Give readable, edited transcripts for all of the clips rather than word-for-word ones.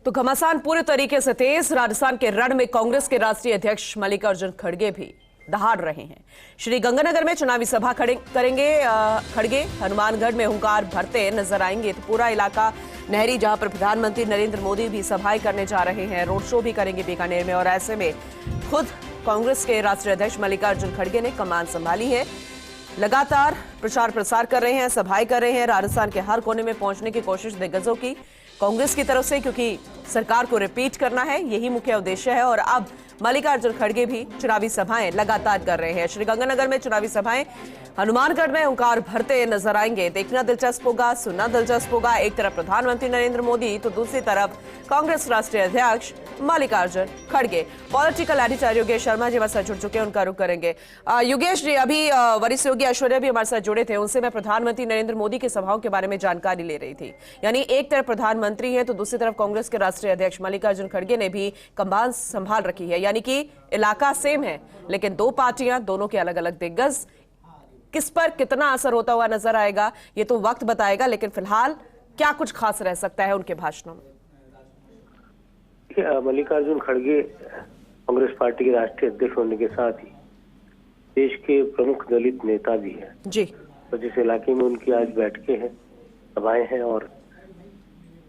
तो घमासान पूरे तरीके से तेज। राजस्थान के रण में कांग्रेस के राष्ट्रीय अध्यक्ष मल्लिकार्जुन खड़गे भी दहाड़ रहे हैं। श्री गंगानगर में चुनावी सभा करेंगे खड़गे। हनुमानगढ़ में हुंकार भरते नजर आएंगे। तो पूरा इलाका नहरी, जहां पर प्रधानमंत्री नरेंद्र मोदी भी सभाएं करने जा रहे हैं, रोड शो भी करेंगे बीकानेर में। और ऐसे में खुद कांग्रेस के राष्ट्रीय अध्यक्ष मल्लिकार्जुन खड़गे ने कमान संभाली है। लगातार प्रचार प्रसार कर रहे हैं, सभाएं कर रहे हैं। राजस्थान के हर कोने में पहुंचने की कोशिश दिग्गजों की कांग्रेस की तरफ से, क्योंकि सरकार को रिपीट करना है, यही मुख्य उद्देश्य है। और अब मल्लिकार्जुन खड़गे भी चुनावी सभाएं लगातार कर रहे हैं। श्रीगंगानगर में चुनावी सभाएं, हनुमानगढ़ में हुंकार भरते नजर आएंगे। देखना दिलचस्प होगा, सुनना दिलचस्प होगा। एक तरफ प्रधानमंत्री नरेंद्र मोदी तो दूसरी तरफ कांग्रेस राष्ट्रीय अध्यक्ष मल्लिकार्जुन खड़गे। पॉलिटिकल एडिटर योगेश शर्मा जी हमारे साथ जुड़ चुके हैं, उनका रुख करेंगे। योगेश जी, अभी वरिष्ठ योगी ऐश्वर्या भी हमारे साथ जुड़े थे, उनसे मैं प्रधानमंत्री नरेंद्र मोदी की सभाओं के बारे में जानकारी ले रही थी। यानी एक तरफ प्रधानमंत्री है तो दूसरी तरफ कांग्रेस के राष्ट्रीय अध्यक्ष मल्लिकार्जुन खड़गे ने भी कमान संभाल रखी है। यानी कि इलाका सेम है, लेकिन दो पार्टियां, दोनों के अलग अलग दिग्गज। किस पर कितना असर होता हुआ नजर आएगा ये तो वक्त बताएगा, लेकिन फिलहाल क्या कुछ खास रह सकता है उनके भाषणों में? मल्लिकार्जुन खड़गे कांग्रेस पार्टी के राष्ट्रीय अध्यक्ष होने के साथ ही देश के प्रमुख दलित नेता भी हैं जी। तो जिस इलाके में उनकी आज बैठकें हैं, सभाएं हैं और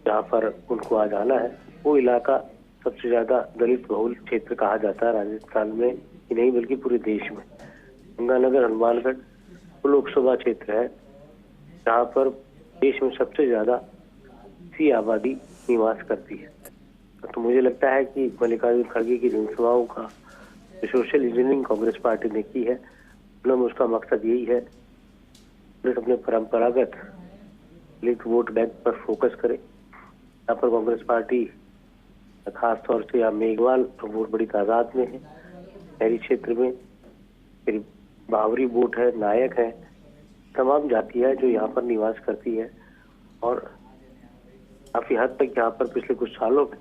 जहाँ पर उनको आज आना है, वो इलाका सबसे ज्यादा दलित बहुल क्षेत्र कहा जाता है राजस्थान में ही नहीं बल्कि पूरे देश में। गंगानगर हनुमानगढ़ वो लोकसभा क्षेत्र है जहाँ पर देश में सबसे ज्यादा सी आबादी निवास करती है। तो मुझे लगता है कि मल्लिकार्जुन खड़गे की जनसभाओं का जो सोशल इंजीनियरिंग कांग्रेस पार्टी ने की है, उनमें उसका मकसद यही है कि अपने परंपरागत दलित वोट बैंक पर फोकस करे। यहाँ पर कांग्रेस पार्टी खास तौर से यहाँ मेघवाल वोट बड़ी तादाद में है, शहरी क्षेत्र में फिर बावरी वोट है, नायक है, तमाम जातियां जो यहाँ पर निवास करती है। और काफी हद तक यहाँ पर पिछले कुछ सालों में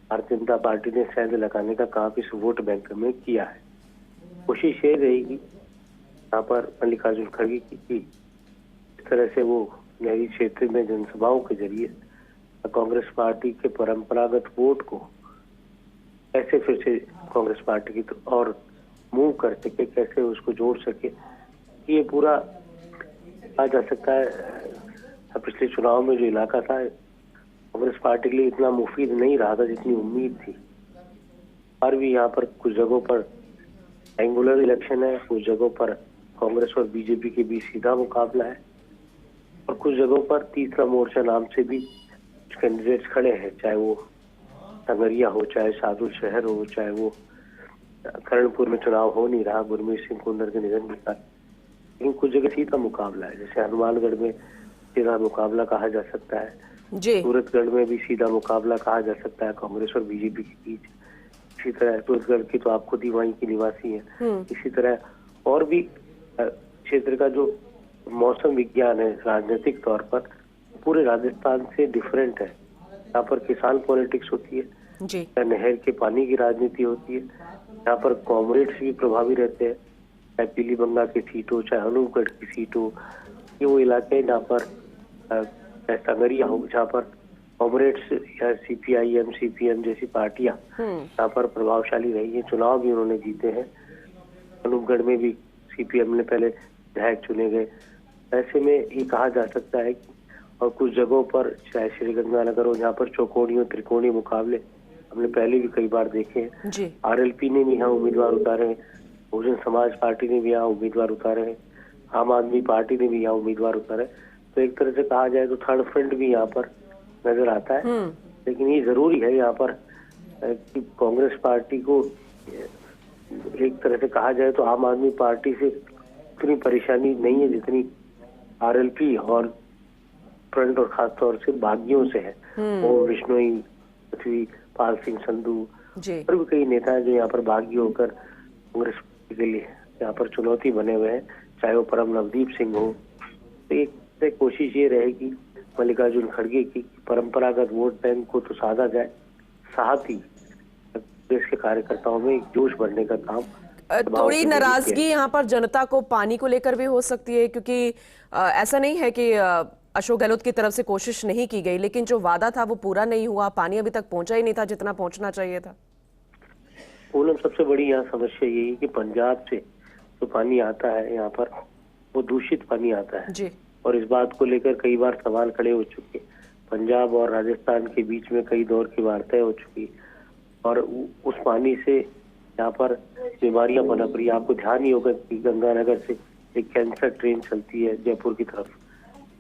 भारतीय जनता पार्टी ने सेंध लगाने का काम इस वोट बैंक में किया है। कोशिश ये रहेगी यहाँ पर मल्लिकार्जुन खड़गे की इस तरह से वो नहरी क्षेत्र में जनसभाओं के जरिए कांग्रेस पार्टी के परंपरागत वोट को कैसे फिर से कांग्रेस पार्टी की और मूव कर सके, कैसे उसको जोड़ सके। ये पूरा कहा जा सकता है पिछले चुनाव में जो इलाका था कांग्रेस पार्टी के लिए इतना मुफीद नहीं रहा था जितनी उम्मीद थी। और भी यहाँ पर कुछ जगहों पर एंगुलर इलेक्शन है, कुछ जगहों पर कांग्रेस और बीजेपी के बीच सीधा मुकाबला है और कुछ जगहों पर तीसरा मोर्चा नाम से भी कैंडिडेट्स खड़े हैं, चाहे वो संगरिया हो, चाहे साधु शहर हो, चाहे वो करणपुर में चुनाव हो नहीं रहा गुरमीत सिंह कुंदर के निधन के साथ। लेकिन कुछ जगह सीधा मुकाबला है, जैसे हनुमानगढ़ में सीधा मुकाबला कहा जा सकता है जी। सूरतगढ़ में भी सीधा मुकाबला कहा जा सकता है कांग्रेस और बीजेपी के बीच। इसी तरह सूरतगढ़ की तो आप खुद ही वहीं की निवासी है। इसी तरह और भी क्षेत्र का जो मौसम विज्ञान है राजनीतिक तौर पर पूरे राजस्थान से डिफरेंट है। यहाँ पर किसान पॉलिटिक्स होती है जी। नहर के पानी की राजनीति होती है। यहाँ पर कॉमरेड्स भी प्रभावी रहते हैं, चाहे पीली बंगा की सीट हो, चाहे अनूपगढ़ की सीट हो। ये वो इलाके हैं जहाँ पर संगरिया हो, जहाँ पर कॉमरेड्स या सीपीआईएम, सीपीएम जैसी पार्टियां यहाँ पर प्रभावशाली रही है। चुनाव भी उन्होंने जीते हैं। अनूपगढ़ में भी सीपीएम ने पहले विधायक चुने गए। ऐसे में ये कहा जा सकता है कि और कुछ जगहों पर चाहे श्रीगंगानगर हो, जहाँ पर चौकोनी और त्रिकोणीय मुकाबले हमने पहले भी कई बार देखे हैं। आरएलपी ने भी यहाँ उम्मीदवार उतारे हैं, बहुजन समाज पार्टी ने भी यहाँ उम्मीदवार उतारे हैं, आम आदमी पार्टी ने भी यहाँ उम्मीदवार उतारे। तो एक तरह से कहा जाए तो थर्ड फ्रंट भी यहाँ पर नजर आता है। लेकिन ये जरूरी है यहाँ पर कि कांग्रेस पार्टी को एक तरह से कहा जाए तो आम आदमी पार्टी से इतनी परेशानी नहीं है जितनी आरएलपी और फ्रंट और खास तौर से बागियों से है। और विष्णोई, पृथ्वी पाल सिंह संधू और भी कई नेता हैं जो यहाँ पर बागी होकर कांग्रेस के लिए यहाँ पर चुनौती बने हुए हैं, चाहे वो परम नवदीप सिंह हो। तो एक कोशिश ये रहेगी मल्लिकार्जुन खड़गे की परंपरागत वोट बैंक को तो साधा जाए, साथ ही देश के कार्यकर्ताओं में एक जोश बढ़ने का काम। थोड़ी नाराजगी यहाँ पर जनता को पानी को लेकर भी हो सकती है, क्योंकि ऐसा नहीं है कि अशोक गहलोत की तरफ से कोशिश नहीं की गई, लेकिन जो वादा था वो पूरा नहीं हुआ, पानी अभी तक पहुंचा ही नहीं था जितना पहुंचना चाहिए था। पूनम, सबसे बड़ी यहाँ समस्या यही है कि पंजाब से जो पानी आता है यहाँ पर वो दूषित पानी आता है जी। और इस बात को लेकर कई बार सवाल खड़े हो चुके। पंजाब और राजस्थान के बीच में कई दौर की वार्ताएं हो चुकी और उस पानी से यहाँ पर बीमारियां पनप रही। आपको ध्यान ही होगा कि गंगानगर से एक कैंसर ट्रेन चलती है जयपुर की तरफ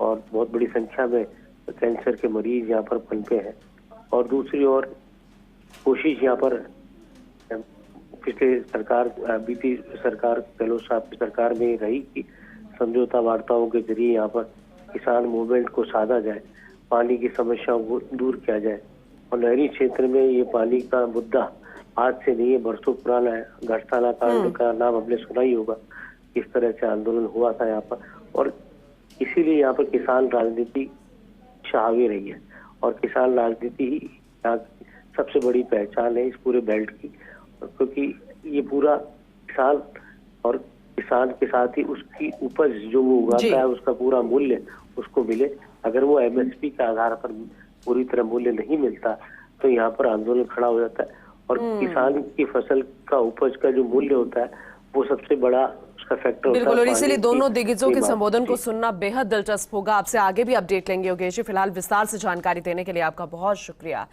और बहुत बड़ी संख्या में कैंसर के मरीज यहाँ पर पनपे हैं। और दूसरी ओर कोशिश यहाँ पर पिछले सरकार बीती सरकार गहलोत साहब की सरकार में रही कि समझौता वार्ताओं के जरिए यहाँ पर किसान मूवमेंट को साधा जाए, पानी की समस्याओं को दूर किया जाए। और नहरी क्षेत्र में ये पानी का मुद्दा आज से नहीं है, बरसों पुराना है। घरसाना कांड का नाम हमने सुना ही होगा, किस तरह से आंदोलन हुआ था यहाँ पर। और इसीलिए यहाँ पर किसान राजनीति हावी रही है और किसान राजनीति ही यहाँ की सबसे बड़ी पहचान है इस पूरे बेल्ट की, क्योंकि ये पूरा किसान और किसान के साथ ही उसकी उपज जो वो उगाता है उसका पूरा मूल्य उसको मिले। अगर वो एमएसपी के आधार पर पूरी तरह मूल्य नहीं मिलता तो यहाँ पर आंदोलन खड़ा हो जाता है। और किसान की फसल का उपज का जो मूल्य होता है वो सबसे बड़ा उसका फैक्टर होता है। बिल्कुल, और इसीलिए दोनों दिग्गजों के संबोधन को सुनना बेहद दिलचस्प होगा। आपसे आगे भी अपडेट लेंगे योगेश जी। फिलहाल विस्तार से जानकारी देने के लिए आपका बहुत शुक्रिया।